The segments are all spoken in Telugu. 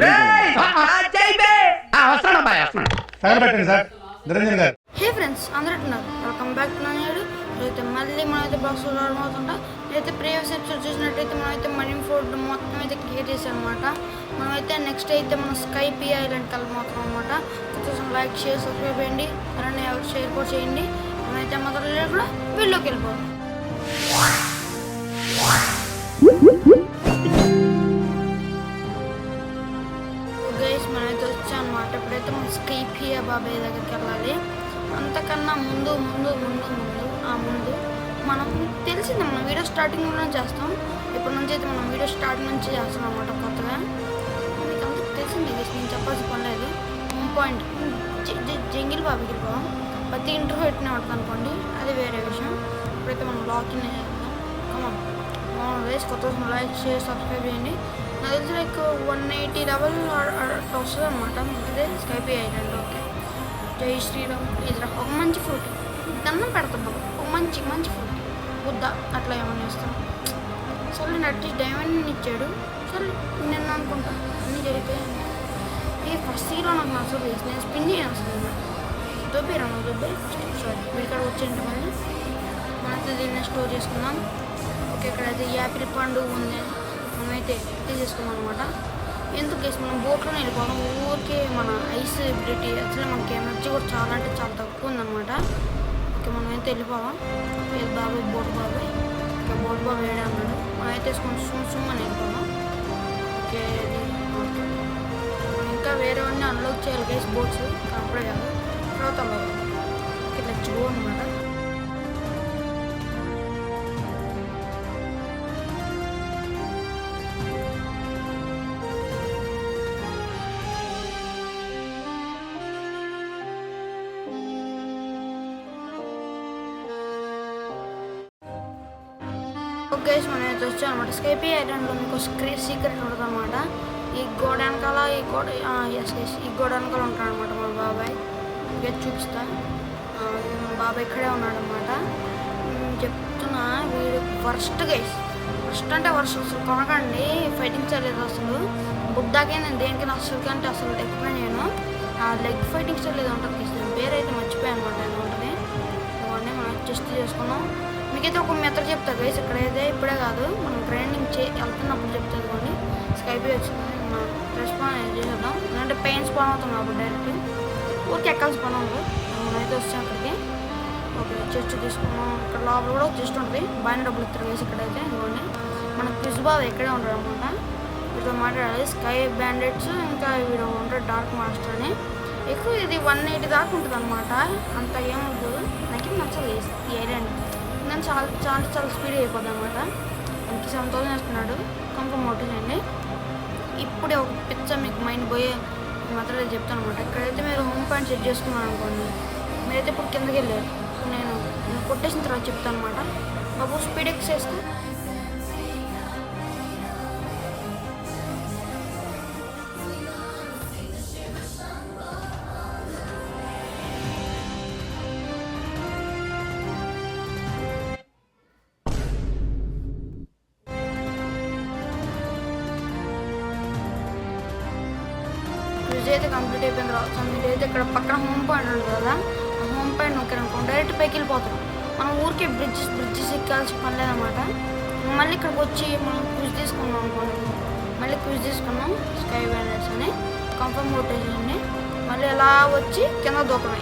హే ఫ్రెండ్స్ అందరూ వెల్కమ్ బ్యాక్ టు నాయుడు. అయితే మళ్ళీ మనమైతే బాక్స్ ఆడమవుతుంటా. అయితే ప్రీవియస్ ఎపిసోడ్ చూసినట్టయితే మనమైతే మరీన్ ఫోర్డ్ మొత్తం అయితే క్లియర్ చేసాం అనమాట. మనమైతే నెక్స్ట్ అయితే మనం స్కై పీ ఐలాండ్ కలమవుతాం అనమాట. కొంచెం లైక్ షేర్ సబ్స్క్రైబ్ చేయండి, అలానే షేర్ కూడా చేయండి. మనమైతే మొదలు కూడా వీళ్ళలోకి వెళ్ళిపోతాం. గైస్ మనమైతే వచ్చాం అనమాట. ఇప్పుడైతే మనం స్కై పీ బాబాయ్ దగ్గరికి వెళ్ళాలి. అంతకన్నా ముందు మనం తెలిసింది మనం వీడియో స్టార్టింగ్లోనే చేస్తాం. ఇప్పటి నుంచి అయితే మనం వీడియో స్టార్టింగ్ నుంచి చేస్తాం అనమాట. కొత్తగా మీకు అంతా తెలిసింది, నేను చెప్పాల్సి పనిలేదు. పాయింట్ జంగిల్ బాబుకి వెళ్ళిపోదాం. ప్రతి ఇంటర్వ్యూ పెట్టిన ఉంటుంది అనుకోండి, అది వేరే విషయం. ఇప్పుడైతే మనం లాగిన్ చేద్దాం. మనం వేసి కొత్త లైక్ షేర్ సబ్స్క్రైబ్ చేయండి. నాకు తెలిసి లైక్ 180 లెవెల్ వస్తుంది అనమాట. మనకి స్కై పీ ఐలాండ్. ఓకే, జై శ్రీరామ్. ఇది ఒక మంచి ఫ్రూట్ దండం పెడతాం బాబు. ఒక మంచి ఫ్రూట్ బుద్ధ అట్లా ఏమన్నా ఇస్తాం. సరే అట్లీస్ట్ డైమండ్ ఇచ్చాడు. సరే నిన్న అనుకుంటా అన్నీ జరిగిపోయాయి. ఈ ఫస్ట్ హీరో నాకు నచ్చదు. నేను స్పిన్ చేయను అసలు. దొబ్బే సారీ వీడికాడ వచ్చేయండి. మళ్ళీ మనైతే దీన్ని స్టోర్ చేసుకుందాం. ఓకే, ఇక్కడైతే యాపిల్ పండు ఉంది. మనమైతే తీసేసుకున్నాం అనమాట. ఎందుకు వేసి మనం బోట్లోనే వెళ్ళిపోదాం. ఊరికే మన ఐస్ ఎబిలిటీ అసలు మనకి ఎనర్జీ కూడా చాలా అంటే చాలా తక్కువ ఉందన్నమాట. ఓకే, మనమైతే వెళ్ళిపోదాం. బాబాయ్ బోట్ బాబాయ్. ఓకే, బోట్ బాబాయ్ వేడే అన్నాడు. మనమైతే సుమ్ అని వెళ్ళిపోదాం. ఓకే, ఇంకా వేరేవన్నీ అన్లాక్ చేయాలి గైస్. బోట్స్ అప్పుడే కాదు, తర్వాత అన్లాక్. ఓకే, లెట్స్ గో అనమాట. ఓకే, మనం అయితే వచ్చాం అనమాట. స్కై పీ ఐలాండ్లో మీకు సీక్రెట్ ఉంటుంది అనమాట. ఈ గోడ వెనకాల ఈ గోడ ఉంటాడు అనమాట మా బాబాయ్. ఇక చూపిస్తా. మా బాబాయ్ ఇక్కడే ఉన్నాడు అనమాట. చెప్తున్నా, వీడు ఫస్ట్ అంటే వర్స్ట్ అసలు కొనకండి. ఫైటింగ్ చేయలేదు అసలు. బుడ్డాకే నేను దేనికైనా అసలు ఎక్స్ప్లెయిన్ చేయను. లెగ్ ఫైటింగ్ స్టైల్ ఏదో ఉంటుంది. పేరు అయితే మర్చిపోయాను అనమాట. ఏదో ఉంటుంది. ఇవన్నీ మనం టెస్ట్ చేసుకున్నాం. మీకైతే ఒక మెథడ్ చెప్తా గైస్. ఇక్కడైతే ఇప్పుడే కాదు, మనం గ్రైండింగ్ వెళ్తున్నప్పుడు చెప్తుంది. కొన్ని స్కై పీ వచ్చింది. మనం రెస్పాన్స్ చేసేద్దాం. ఎందుకంటే పెయిన్ స్పాన్ అవుతాం కాబట్టి డైరెక్ట్ ఊరికి ఎక్కాల్సి పని ఉంది. మనమైతే వచ్చాం అక్కడికి. ఓకే, చెస్ట్ తీసుకున్నాం. ఇక్కడ లోపల కూడా చెస్ట్ ఉంటుంది. బాగా డబ్బులు ఇస్తారు గైస్. ఇక్కడైతే ఇవ్వండి. మన క్విజ్ బాబు ఇక్కడే ఉంటాడు అనమాట. వీటితో మాట్లాడాలి. స్కై బ్యాండెట్స్ ఇంకా వీడు ఉంటాడు డార్క్ మాస్టర్ అని. ఎక్కువ ఇది 180 దాకా ఉంటుంది అనమాట. అంత ఏమవుతుంది. నాకేం నచ్చదు ఈ ఐలాండ్. నేను చాలా స్పీడ్ అయిపోద్ది అనమాట. 7,000 వేస్తున్నాడు. కంపం మోటించండి. ఇప్పుడే ఒక పిచ్చ మీకు మైండ్ పోయే మాత్రం చెప్తాను అనమాట. ఇక్కడైతే మీరు హోమ్ పాయింట్ సెట్ చేసుకున్నాను అనుకోండి. మీరైతే ఇప్పుడు కిందకి వెళ్ళారు. నేను కొట్టేసిన తర్వాత చెప్తాను అనమాట. బాబు స్పీడ్ ఎక్సేస్తే అయితే కంప్లీట్ అయిపోయిన తర్వాత మీరైతే ఇక్కడ పక్కన హోమ్ పాయింట్ ఉంటుంది కదా. ఆ హోమ్ పాయింట్ నొక్కారనుకోండి డైరెక్ట్ పైకి వెళ్ళిపోతాం. మనం ఊరికే బ్రిడ్జెస్ ఎక్కాల్సి పని లేదన్నమాట. మళ్ళీ ఇక్కడికి వచ్చి మనం క్విజ్ తీసుకున్నాం అనుకోండి. మళ్ళీ క్విజ్ తీసుకున్నాం స్కై బ్యాండెట్స్ అని కన్ఫర్మ్ కొట్టేసేయండి. మళ్ళీ అలా వచ్చి కింద దూకమే.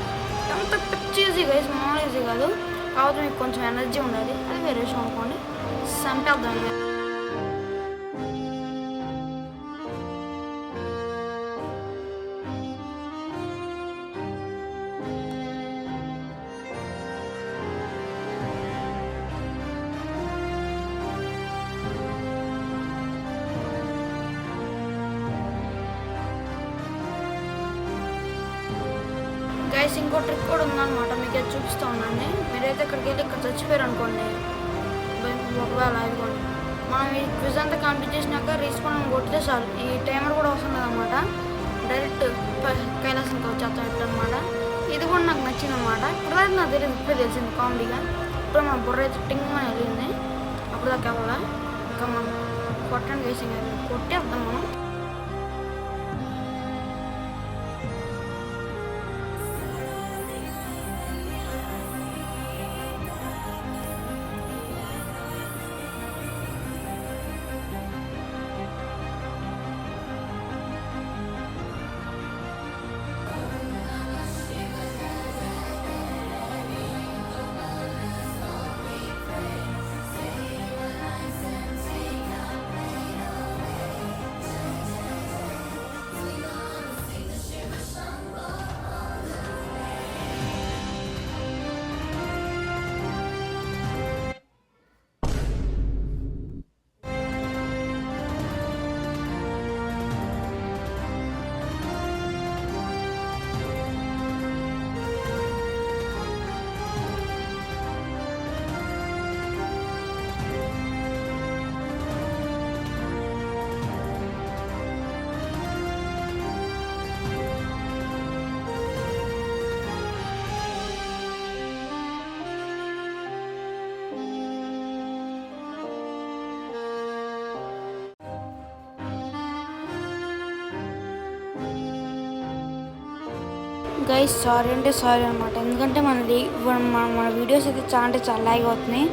ఎంత పిచ్చి ఈజీ గైస్, మామూలు ఈజీ కాదు. కాకపోతే మీకు కొంచెం ఎనర్జీ ఉండాలి. అది వేరే విషయం అనుకోండి. సంపేద్దాం. గైస్ ఇంకో ట్రిక్ కూడా ఉందన్నమాట. మీకు అది చూపిస్తూ ఉండండి. మీరైతే ఇక్కడికి వెళ్ళి ఇక్కడ చచ్చిపోయారు అనుకోండి. ఒకవేళ అయిపోండి, మనం ఈ క్విజ్ అంతా కంప్లీట్ చేసినాక రీస్పాన్ కొట్టితే చాలు. ఈ టైమర్ కూడా అవసరం లేదన్నమాట. డైరెక్ట్ కైలాసంకి వచ్చేస్తాం అనమాట. ఇది కూడా నాకు నచ్చింది అనమాట. ఇప్పుడు నాకు తెలియదు, ఇప్పుడే తెలిసింది కామెడీగా. ఇప్పుడు మన బుర్ర అయితే టింగ్ అని వెళ్ళింది. అప్పుడు దాకా వెళ్ళాలి. ఇంకా మనం కొట్టండి గైస్. కొట్టేద్దాం మనం. గైస్ సారీ అంటే సారీ అనమాట. ఎందుకంటే మన వీడియోస్ అయితే చాలా అంటే చాలా లాగ్ అవుతున్నాయి.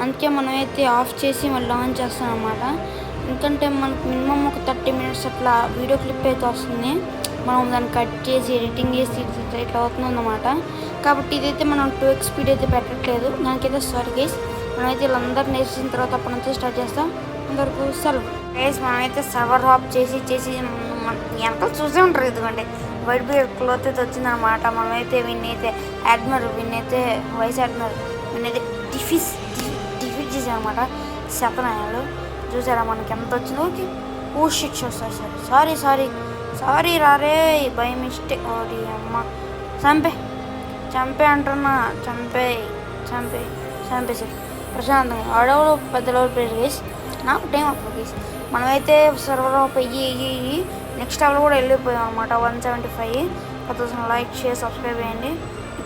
అందుకే మనమైతే ఆఫ్ చేసి మళ్ళీ ఆన్ చేస్తాం అనమాట. ఎందుకంటే మనకు మినిమం ఒక 30 minutes అట్లా వీడియో క్లిప్ అయితే వస్తుంది. మనం దాన్ని కట్ చేసి ఎడిటింగ్ చేసి ఇట్లా అవుతుందన్నమాట. కాబట్టి ఇదైతే మనం 2x స్పీడ్ అయితే పెట్టట్లేదు. దానికైతే సారీ గైస్. మనమైతే వీళ్ళందరూ నేర్చిన తర్వాత అప్పటి నుంచి స్టార్ట్ చేస్తాం. అందరికీ సెలవు గైస్. మనమైతే సర్వర్ హాప్ చేసి ఎంత చూసే ఉంటారు. ఎందుకంటే వైట్ బియర్ క్లోత్ అయితే వచ్చిందనమాట. మనమైతే వీన్నైతే వీన్నైతే వైస్ అడ్మిరల్ వీన్నైతే డిఫీట్ చేశారనమాట. శతనాయాలు చూసారా మనకి ఎంత వచ్చిందో. ఓకే ఓ షిట్ సారీ రారే బై మిస్టేక్. ఓడి అమ్మ చంపే అంటున్నా. చంపేసి ప్రశాంతంగా ఆడవాళ్ళు పెద్ద లెవెల్ ప్లేయర్ గైస్. నాకు టైం అప్పుడు గైస్. మనమైతే సర్వర్ ఆఫ్ అయ్యి నెక్స్ట్ లెవెల్ కూడా వెళ్ళిపోయాం అనమాట. 175. 1000 లైక్ షేర్ సబ్స్క్రైబ్ చేయండి.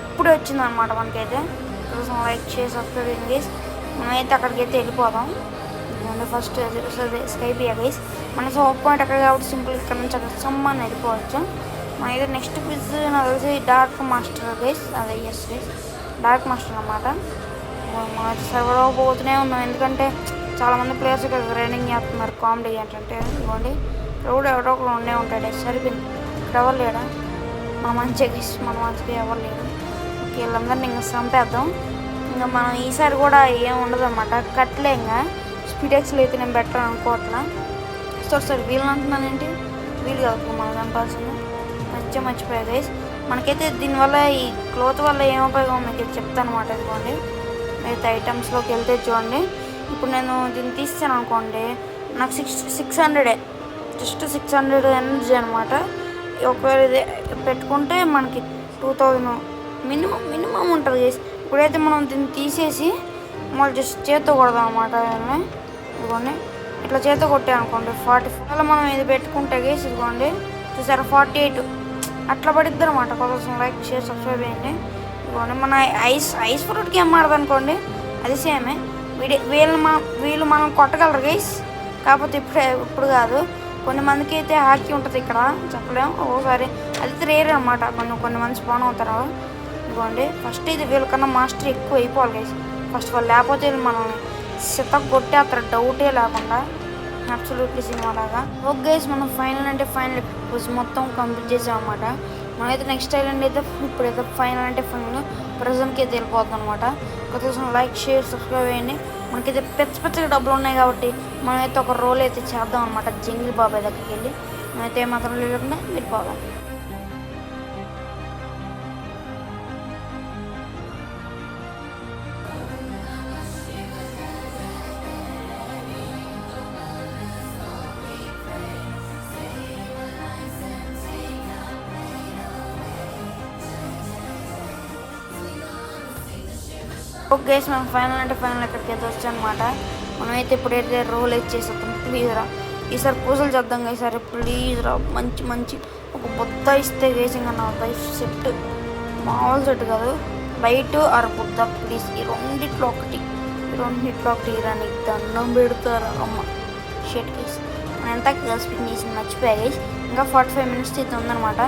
ఇప్పుడే వచ్చిందనమాట మనకైతే 1000 లైక్ షేర్ సబ్స్క్రైబ్ చేయండి గైస్. మనమైతే అక్కడికైతే వెళ్ళిపోదాం. ఫస్ట్ స్కైపీ గైస్. మన సోప్ పాయింట్ అక్కడ కాబట్టి సింపుల్ ఇక్కడ నుంచి అక్కడ సమ్మని వెళ్ళిపోవచ్చు. మనైతే నెక్స్ట్ క్విజ్ నాకు తెలిసి డార్క్ మాస్టర్ గైస్. అదే ఎస్ గైస్ డార్క్ మాస్టర్ అనమాట. మనైతే సర్వర్ పోతూనే ఉన్నాం. ఎందుకంటే చాలామంది ప్లేయర్స్ ఇక్కడ గ్రైండింగ్ చేస్తున్నారు. కామెడీ ఏంటంటే ఇవ్వండి రోడ్ ఎవరో ఒకరు ఉండే ఉంటాడు. సరిపోయింది. ఇక్కడ ఎవరు లేడా? మన మంచిగా ఎవరు లేడు. ఓకే వీళ్ళందరినీ ఇంకా చంపేద్దాం. ఇంకా మనం ఈసారి కూడా ఏం ఉండదు అనమాట. కట్లే ఇంకా స్పీడెక్స్లో అయితే నేను బెటర్ అనుకోవట్లా. సరే వీళ్ళు అంటున్నానేంటి వీళ్ళు కాదు మనం చంపాల్సింది. మర్చిపోయా గైస్. మనకైతే దీనివల్ల ఈ క్లోత్ వల్ల ఏం ఉపయోగం మీకు చెప్తాను అనమాట. ఇదిగోండి మిగతా ఐటమ్స్లోకి వెళ్తే చూడండి. ఇప్పుడు నేను దీన్ని తీస్తాను అనుకోండి నాకు 600 జస్ట్ 600 ఎనర్జీ అనమాట. ఒకవేళ ఇది పెట్టుకుంటే మనకి 2000 మినిమం ఉంటుంది గైస్. ఇప్పుడైతే మనం దీన్ని తీసేసి మళ్ళీ జస్ట్ చేత్తో కొడదాం అనమాట. ఇదిగోండి ఇట్లా చేత్తో కొట్టే అనుకోండి 44. మనం ఇది పెట్టుకుంటే గైస్ ఇదిగోండి చూసారా 48 అట్లా పడిద్ది అనమాట. 1000 లైక్ షేర్ సబ్స్క్రైబ్ చేయండి. ఇదిగోండి మన ఐస్ ఫ్రూట్కి ఏం ఆడదు అనుకోండి అది సేమే. వీళ్ళు మనం కొట్టగలరు గైస్. కాకపోతే ఇప్పుడు కాదు. కొన్ని మందికి అయితే హాకీ ఉంటుంది ఇక్కడ చెప్పలేము. ఒకసారి అది రేర్ అనమాట. కొన్ని మంది స్పాన్ అవుతారు. ఇదిగోండి ఫస్ట్ ఇది వీళ్ళకన్నా మాస్టర్ ఎక్కువ అయిపోవాలి గైస్ ఫస్ట్ వాళ్ళు. లేకపోతే మనల్ని కొట్టే అక్కడ డౌటే లేకుండా అబ్సల్యూట్లీ సినిమా లాగా. ఓకే గైస్ మనం ఫైనల్ మొత్తం కంప్లీట్ చేసాం అనమాట. మనమైతే నెక్స్ట్ ఐలాండ్ అయితే ఇప్పుడైతే ఫైనల్ ప్రజెంట్కి అయితే వెళ్ళిపోతుంది అనమాట. 1000 లైక్ షేర్ సబ్స్క్రైబ్ చేయండి. మనకైతే పెద్ద డబ్బులు ఉన్నాయి కాబట్టి మనమైతే ఒక రోల్ అయితే చేద్దాం అనమాట. జంగిల్ బాబాయ్ దగ్గరికి వెళ్ళి మనమైతే ఏమాత్రం లేకుండా వెళ్ళిపోవాలి. ఓకే గైస్ మనం ఫైనల్ ఎక్కడికైతే వచ్చామన్నమాట. మనమైతే ఇప్పుడైతే రోల్ అయితే చేసేద్దాం. ప్లీజ్ రా ఈసారి పూజలు చేద్దాం ఈసారి ప్లీజ్ రా. మంచి ఒక బుద్ధ ఇస్తే గైస్ ఇంకా నా లైఫ్ సెట్. మామూలు సెట్ కాదు. Light or Buddha please. ఈ రెండిట్లో ఒకటి రా. నీకు దండం పెడతారా అమ్మ. షెట్ గైస్ మనం ఎంత స్పీడ్ చేసి మర్చిపోయా గైస్. ఇంకా 45 minutes అయితే ఉందన్నమాట.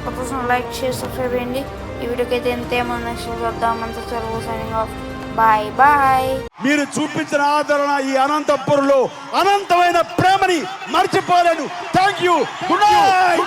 1000 లైక్ షేర్ సబ్స్క్రైబ్ చేయండి. ఈ వీడియోకి అయితే ఎంతేమో నెక్స్ట్ చూద్దాం. అంత చదువు సైనింగ్ ఆఫ్. బాయ్. మీరు చూపించిన ఆదరణ ఈ అనంతపురంలో అనంతమైన ప్రేమని మర్చిపోలేను. Thank you. Good night.